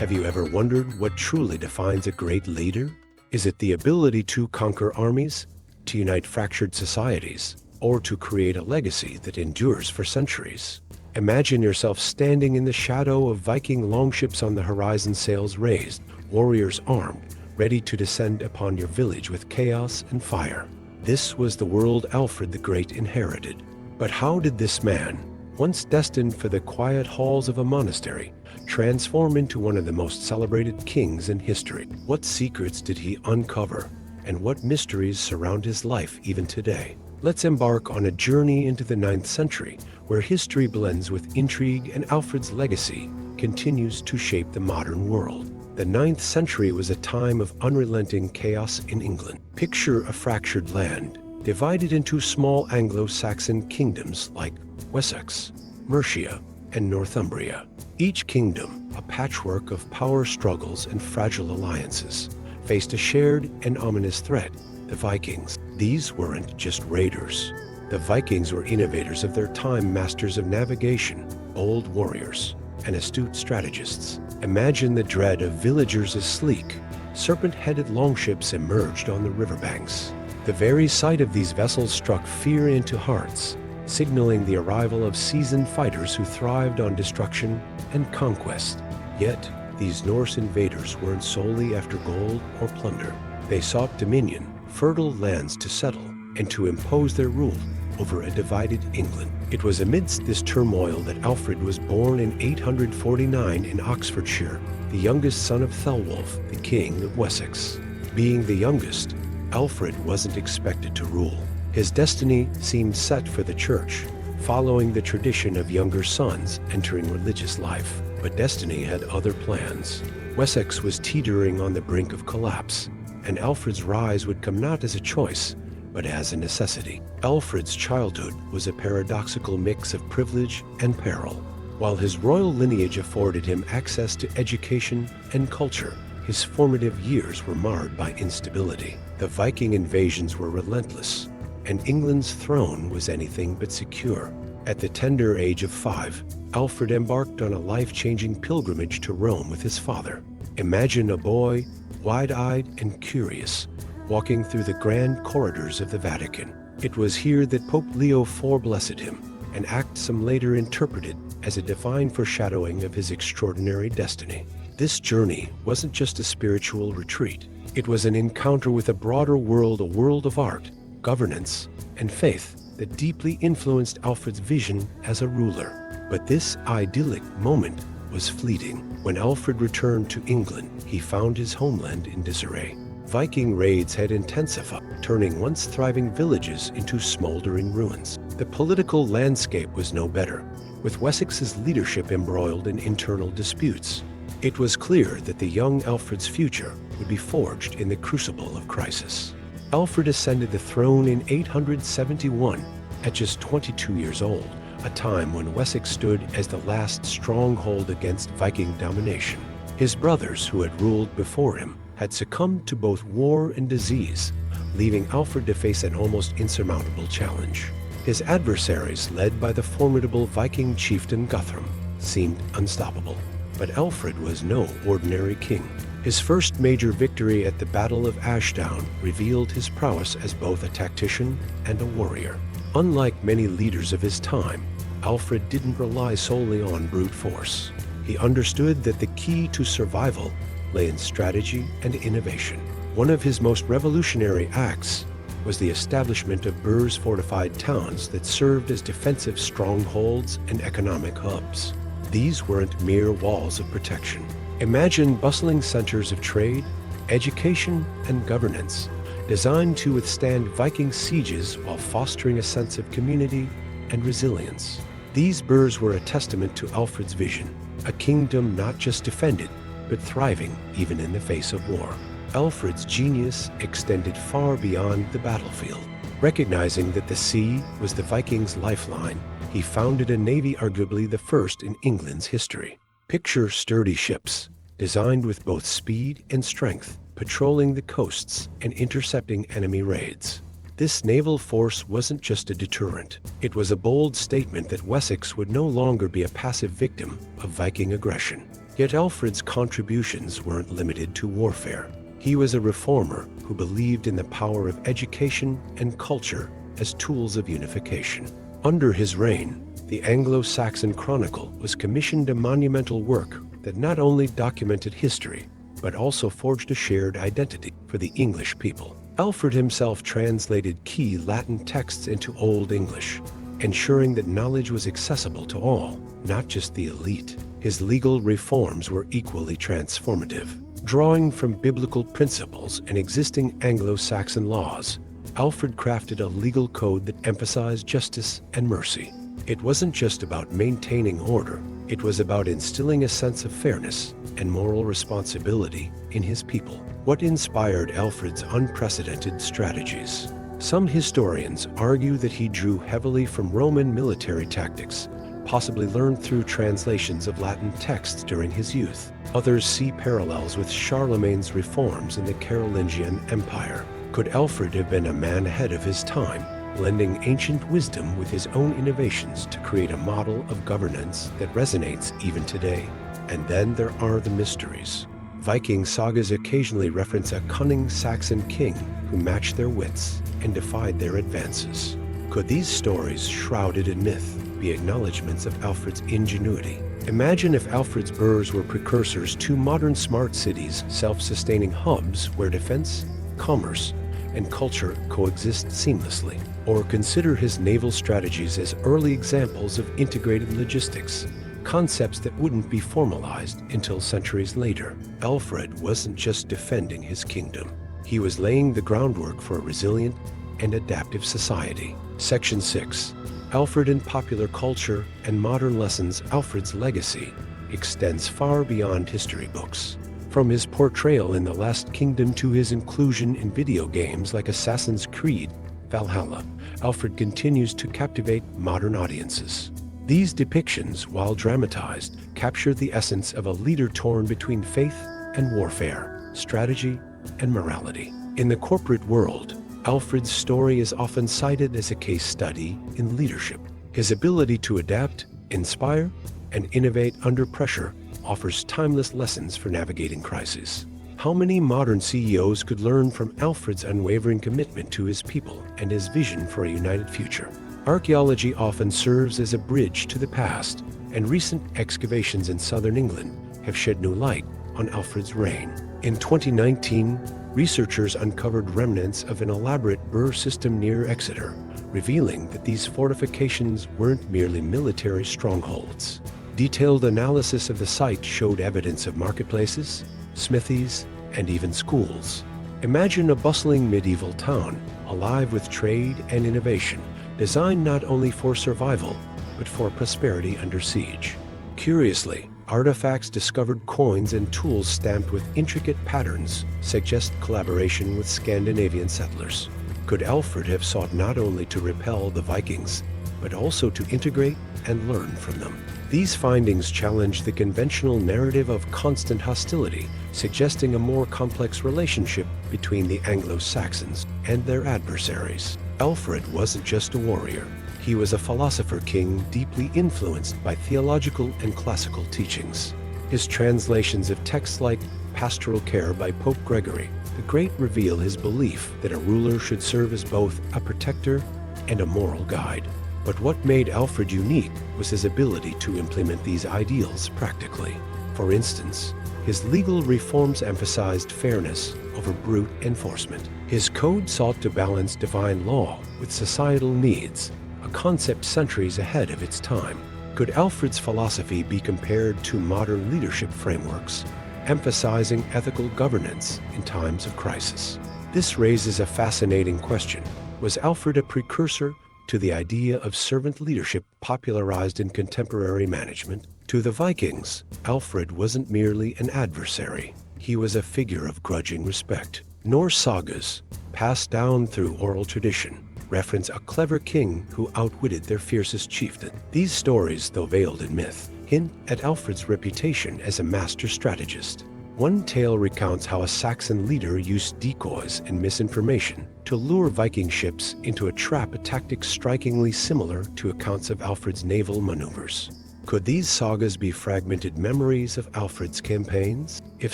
Have you ever wondered what truly defines a great leader? Is it the ability to conquer armies, to unite fractured societies, or to create a legacy that endures for centuries? Imagine yourself standing in the shadow of Viking longships on the horizon, sails raised, warriors armed, ready to descend upon your village with chaos and fire. This was the world Alfred the Great inherited. But how did this man, once destined for the quiet halls of a monastery, transform into one of the most celebrated kings in history? What secrets did he uncover, and what mysteries surround his life even today? Let's embark on a journey into the 9th century, where history blends with intrigue and Alfred's legacy continues to shape the modern world. The 9th century was a time of unrelenting chaos in England. Picture a fractured land, divided into small Anglo-Saxon kingdoms like Wessex, Mercia, and Northumbria. Each kingdom, a patchwork of power struggles and fragile alliances, faced a shared and ominous threat: the Vikings. These weren't just raiders. The Vikings were innovators of their time, masters of navigation, bold warriors, and astute strategists. Imagine the dread of villagers as sleek, serpent-headed longships emerged on the riverbanks. The very sight of these vessels struck fear into hearts, signaling the arrival of seasoned fighters who thrived on destruction and conquest. Yet, these Norse invaders weren't solely after gold or plunder. They sought dominion, fertile lands to settle, and to impose their rule over a divided England. It was amidst this turmoil that Alfred was born in 849 in Oxfordshire, the youngest son of Thelwulf, the King of Wessex. Being the youngest, Alfred wasn't expected to rule. His destiny seemed set for the church, following the tradition of younger sons entering religious life. But destiny had other plans. Wessex was teetering on the brink of collapse, and Alfred's rise would come not as a choice, but as a necessity. Alfred's childhood was a paradoxical mix of privilege and peril. While his royal lineage afforded him access to education and culture, his formative years were marred by instability. The Viking invasions were relentless, and England's throne was anything but secure. At the tender age of 5, Alfred embarked on a life-changing pilgrimage to Rome with his father. Imagine a boy, wide-eyed and curious, walking through the grand corridors of the Vatican. It was here that Pope Leo IV blessed him, an act some later interpreted as a divine foreshadowing of his extraordinary destiny. This journey wasn't just a spiritual retreat. It was an encounter with a broader world, a world of art, governance, and faith that deeply influenced Alfred's vision as a ruler. But this idyllic moment was fleeting. When Alfred returned to England, he found his homeland in disarray. Viking raids had intensified, turning once thriving villages into smoldering ruins. The political landscape was no better, with Wessex's leadership embroiled in internal disputes. It was clear that the young Alfred's future would be forged in the crucible of crisis. Alfred ascended the throne in 871 at just 22 years old, a time when Wessex stood as the last stronghold against Viking domination. His brothers, who had ruled before him, had succumbed to both war and disease, leaving Alfred to face an almost insurmountable challenge. His adversaries, led by the formidable Viking chieftain Guthrum, seemed unstoppable. But Alfred was no ordinary king. His first major victory at the Battle of Ashdown revealed his prowess as both a tactician and a warrior. Unlike many leaders of his time, Alfred didn't rely solely on brute force. He understood that the key to survival lay in strategy and innovation. One of his most revolutionary acts was the establishment of burhs, fortified towns that served as defensive strongholds and economic hubs. These weren't mere walls of protection. Imagine bustling centers of trade, education, and governance, designed to withstand Viking sieges while fostering a sense of community and resilience. These burhs were a testament to Alfred's vision, a kingdom not just defended, but thriving even in the face of war. Alfred's genius extended far beyond the battlefield. Recognizing that the sea was the Vikings' lifeline, he founded a navy arguably the first in England's history. Picture sturdy ships, designed with both speed and strength, patrolling the coasts and intercepting enemy raids. This naval force wasn't just a deterrent. It was a bold statement that Wessex would no longer be a passive victim of Viking aggression. Yet Alfred's contributions weren't limited to warfare. He was a reformer who believed in the power of education and culture as tools of unification. Under his reign, the Anglo-Saxon Chronicle was commissioned a monumental work that not only documented history, but also forged a shared identity for the English people. Alfred himself translated key Latin texts into Old English, ensuring that knowledge was accessible to all, not just the elite. His legal reforms were equally transformative. Drawing from biblical principles and existing Anglo-Saxon laws, Alfred crafted a legal code that emphasized justice and mercy. It wasn't just about maintaining order, it was about instilling a sense of fairness and moral responsibility in his people. What inspired Alfred's unprecedented strategies? Some historians argue that he drew heavily from Roman military tactics, possibly learned through translations of Latin texts during his youth. Others see parallels with Charlemagne's reforms in the Carolingian Empire. Could Alfred have been a man ahead of his time, blending ancient wisdom with his own innovations to create a model of governance that resonates even today? And then there are the mysteries. Viking sagas occasionally reference a cunning Saxon king who matched their wits and defied their advances. Could these stories, shrouded in myth, be acknowledgments of Alfred's ingenuity? Imagine if Alfred's burhs were precursors to modern smart cities, self-sustaining hubs where defense, commerce, and culture coexist seamlessly. Or consider his naval strategies as early examples of integrated logistics, concepts that wouldn't be formalized until centuries later. Alfred wasn't just defending his kingdom. He was laying the groundwork for a resilient and adaptive society. Section 6. Alfred in popular culture and modern lessons. Alfred's legacy extends far beyond history books. From his portrayal in The Last Kingdom to his inclusion in video games like Assassin's Creed Valhalla, Alfred continues to captivate modern audiences. These depictions, while dramatized, capture the essence of a leader torn between faith and warfare, strategy and morality. In the corporate world, Alfred's story is often cited as a case study in leadership. His ability to adapt, inspire, and innovate under pressure offers timeless lessons for navigating crises. How many modern CEOs could learn from Alfred's unwavering commitment to his people and his vision for a united future? Archaeology often serves as a bridge to the past, and recent excavations in southern England have shed new light on Alfred's reign. In 2019, researchers uncovered remnants of an elaborate burh system near Exeter, revealing that these fortifications weren't merely military strongholds. Detailed analysis of the site showed evidence of marketplaces, smithies, and even schools. Imagine a bustling medieval town, alive with trade and innovation, designed not only for survival, but for prosperity under siege. Curiously, artifacts discovered, coins and tools stamped with intricate patterns, suggest collaboration with Scandinavian settlers. Could Alfred have sought not only to repel the Vikings, but also to integrate and learn from them? These findings challenge the conventional narrative of constant hostility, suggesting a more complex relationship between the Anglo-Saxons and their adversaries. Alfred wasn't just a warrior. He was a philosopher king deeply influenced by theological and classical teachings. His translations of texts like Pastoral Care by Pope Gregory the Great reveal his belief that a ruler should serve as both a protector and a moral guide. But what made Alfred unique was his ability to implement these ideals practically. For instance, his legal reforms emphasized fairness over brute enforcement. His code sought to balance divine law with societal needs, a concept centuries ahead of its time. Could Alfred's philosophy be compared to modern leadership frameworks, emphasizing ethical governance in times of crisis? This raises a fascinating question. Was Alfred a precursor to the idea of servant leadership popularized in contemporary management? To the Vikings, Alfred wasn't merely an adversary. He was a figure of grudging respect. Norse sagas, passed down through oral tradition, reference a clever king who outwitted their fiercest chieftain. These stories, though veiled in myth, hint at Alfred's reputation as a master strategist. One tale recounts how a Saxon leader used decoys and misinformation to lure Viking ships into a trap, a tactic strikingly similar to accounts of Alfred's naval maneuvers. Could these sagas be fragmented memories of Alfred's campaigns? If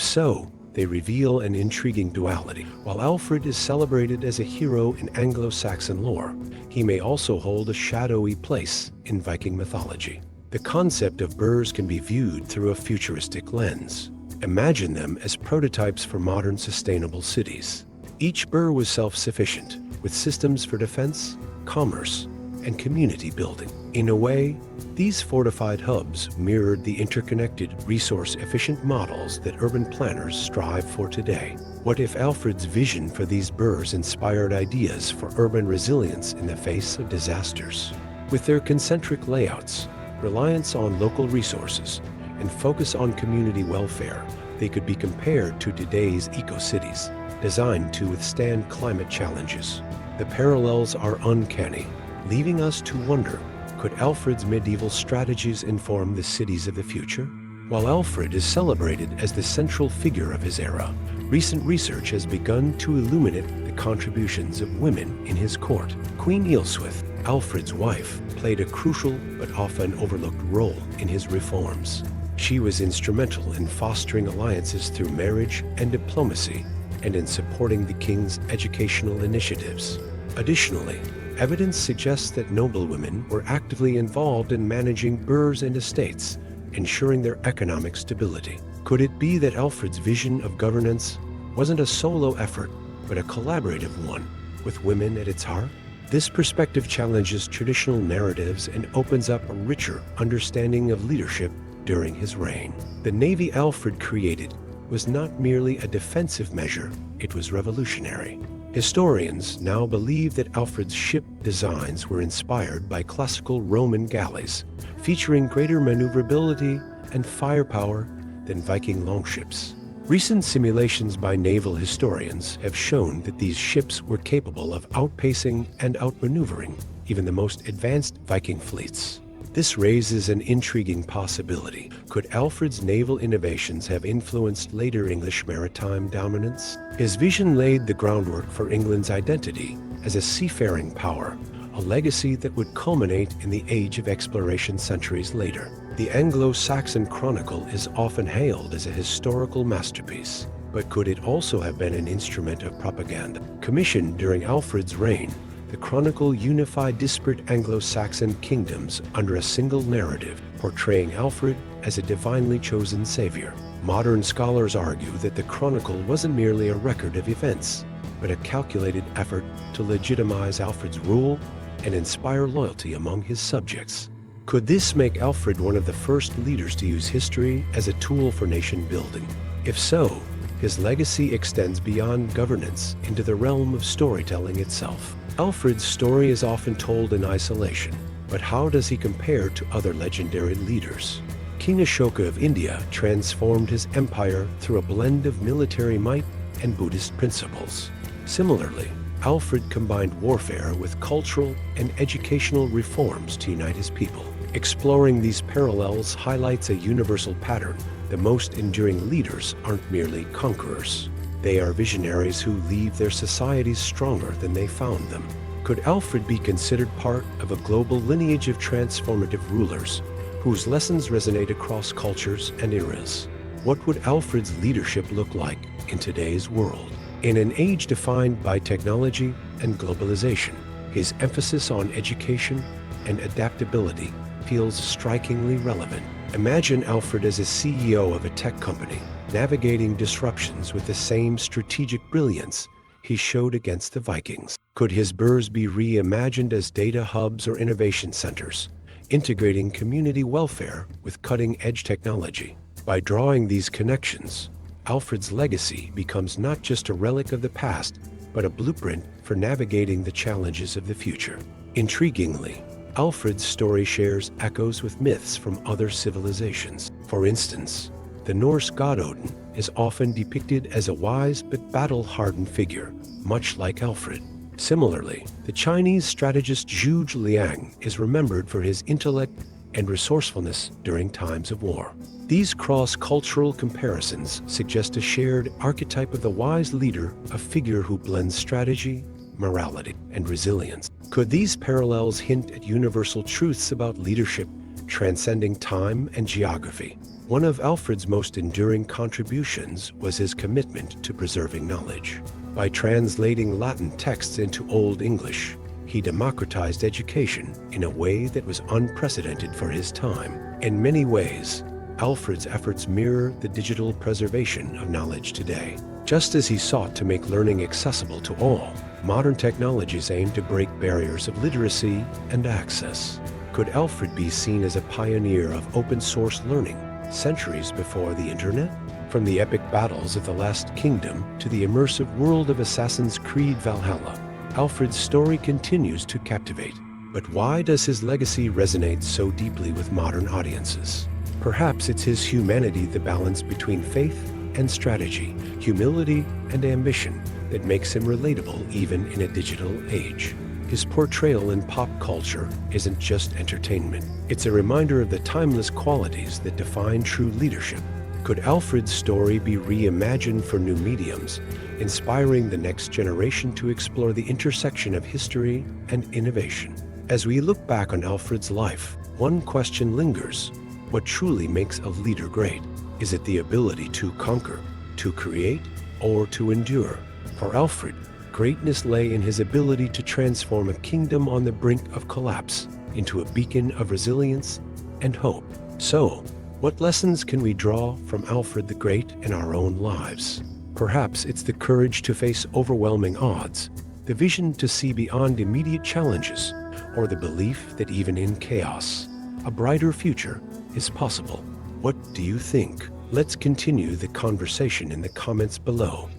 so, they reveal an intriguing duality. While Alfred is celebrated as a hero in Anglo-Saxon lore, he may also hold a shadowy place in Viking mythology. The concept of burhs can be viewed through a futuristic lens. Imagine them as prototypes for modern sustainable cities. Each burh was self-sufficient, with systems for defense, commerce, and community building. In a way, these fortified hubs mirrored the interconnected, resource-efficient models that urban planners strive for today. What if Alfred's vision for these burhs inspired ideas for urban resilience in the face of disasters? With their concentric layouts, reliance on local resources, and focus on community welfare, they could be compared to today's eco-cities, designed to withstand climate challenges. The parallels are uncanny, leaving us to wonder, could Alfred's medieval strategies inform the cities of the future? While Alfred is celebrated as the central figure of his era, recent research has begun to illuminate the contributions of women in his court. Queen Ealhswith, Alfred's wife, played a crucial but often overlooked role in his reforms. She was instrumental in fostering alliances through marriage and diplomacy, and in supporting the king's educational initiatives. Additionally, evidence suggests that noblewomen were actively involved in managing burhs and estates, ensuring their economic stability. Could it be that Alfred's vision of governance wasn't a solo effort, but a collaborative one, with women at its heart? This perspective challenges traditional narratives and opens up a richer understanding of leadership during his reign. The navy Alfred created was not merely a defensive measure, it was revolutionary. Historians now believe that Alfred's ship designs were inspired by classical Roman galleys, featuring greater maneuverability and firepower than Viking longships. Recent simulations by naval historians have shown that these ships were capable of outpacing and outmaneuvering even the most advanced Viking fleets. This raises an intriguing possibility. Could Alfred's naval innovations have influenced later English maritime dominance? His vision laid the groundwork for England's identity as a seafaring power, a legacy that would culminate in the Age of Exploration centuries later. The Anglo-Saxon Chronicle is often hailed as a historical masterpiece, but could it also have been an instrument of propaganda? Commissioned during Alfred's reign, the Chronicle unified disparate Anglo-Saxon kingdoms under a single narrative, portraying Alfred as a divinely chosen savior. Modern scholars argue that the Chronicle wasn't merely a record of events, but a calculated effort to legitimize Alfred's rule and inspire loyalty among his subjects. Could this make Alfred one of the first leaders to use history as a tool for nation building? If so, his legacy extends beyond governance into the realm of storytelling itself. Alfred's story is often told in isolation, but how does he compare to other legendary leaders? King Ashoka of India transformed his empire through a blend of military might and Buddhist principles. Similarly, Alfred combined warfare with cultural and educational reforms to unite his people. Exploring these parallels highlights a universal pattern. The most enduring leaders aren't merely conquerors. They are visionaries who leave their societies stronger than they found them. Could Alfred be considered part of a global lineage of transformative rulers whose lessons resonate across cultures and eras? What would Alfred's leadership look like in today's world? In an age defined by technology and globalization, his emphasis on education and adaptability feels strikingly relevant. Imagine Alfred as a CEO of a tech company, navigating disruptions with the same strategic brilliance he showed against the Vikings. Could his burhs be reimagined as data hubs or innovation centers, integrating community welfare with cutting-edge technology? By drawing these connections, Alfred's legacy becomes not just a relic of the past, but a blueprint for navigating the challenges of the future. Intriguingly, Alfred's story shares echoes with myths from other civilizations. For instance, the Norse god Odin is often depicted as a wise but battle-hardened figure, much like Alfred. Similarly, the Chinese strategist Zhuge Liang is remembered for his intellect and resourcefulness during times of war. These cross-cultural comparisons suggest a shared archetype of the wise leader, a figure who blends strategy, morality, and resilience. Could these parallels hint at universal truths about leadership transcending time and geography. One of Alfred's most enduring contributions was his commitment to preserving knowledge. By translating Latin texts into Old English, he democratized education in a way that was unprecedented for his time. In many ways, Alfred's efforts mirror the digital preservation of knowledge today. Just as he sought to make learning accessible to all, modern technologies aim to break barriers of literacy and access. Could Alfred be seen as a pioneer of open-source learning centuries before the internet? From the epic battles of the Last Kingdom to the immersive world of Assassin's Creed Valhalla, Alfred's story continues to captivate. But why does his legacy resonate so deeply with modern audiences? Perhaps it's his humanity, the balance between faith and strategy, humility and ambition, that makes him relatable even in a digital age. His portrayal in pop culture isn't just entertainment. It's a reminder of the timeless qualities that define true leadership. Could Alfred's story be reimagined for new mediums, inspiring the next generation to explore the intersection of history and innovation? As we look back on Alfred's life, one question lingers. What truly makes a leader great? Is it the ability to conquer, to create, or to endure? For Alfred, greatness lay in his ability to transform a kingdom on the brink of collapse into a beacon of resilience and hope. So, what lessons can we draw from Alfred the Great in our own lives? Perhaps it's the courage to face overwhelming odds, the vision to see beyond immediate challenges, or the belief that even in chaos, a brighter future is possible. What do you think? Let's continue the conversation in the comments below.